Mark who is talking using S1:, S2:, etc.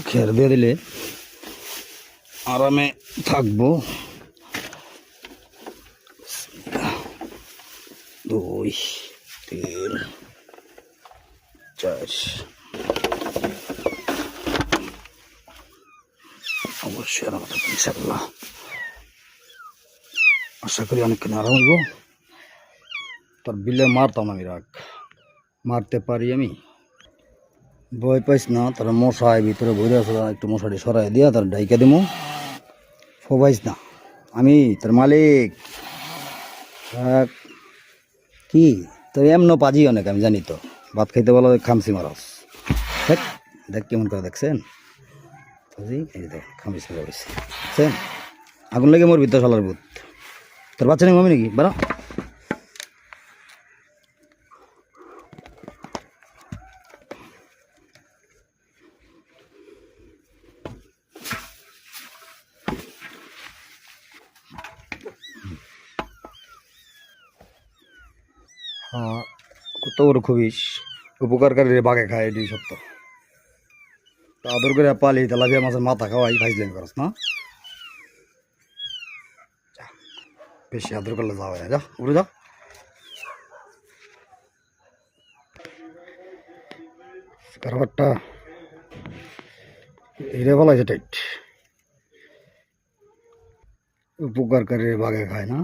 S1: খের দিয়ে দিলে আরামে থাকবো। 2 3 4 অবশ্যই আরাম থাকবো ইনশাল্লাহ। আশা করি অনেকক্ষণ আরাম হইব। তোর বিলে মারতাম আমি, রাখ মারতে পারি আমি, ভয় পাইস না। তার মশাই ভিতরে বইরে আছে, একটু মশাটি সরাই দিয়া তার ডাইকা দিমু, ফোবাইস না। আমি তোর মালিক। কি তোর এমন পাজি অনেক, আমি জানি তো। ভাত খাইতে বলো খামসি মারস। দেখ দেখ কেমন করে দেখছেন পাজি, এই দেখ খামসি মারছে দেখছেন। আগুন লেগে মরবি তো শালার ভূত। তোর বাচ্চা নেই মমি নাকি বাড়া। হ্যাঁ কত বড় খুবিস, উপকারকারী বাঘে খায় এটি সত্য। আদর করে পালি তেলাপিয়া মাছের মাথা খাওয়াই ভাইজলেন করস না। বেশি আদর করলে যাওয়া যা, উড়ে যা। কারবারটা হিরে বলা আছে টাইট, উপকারকারী বাঘে খায় না।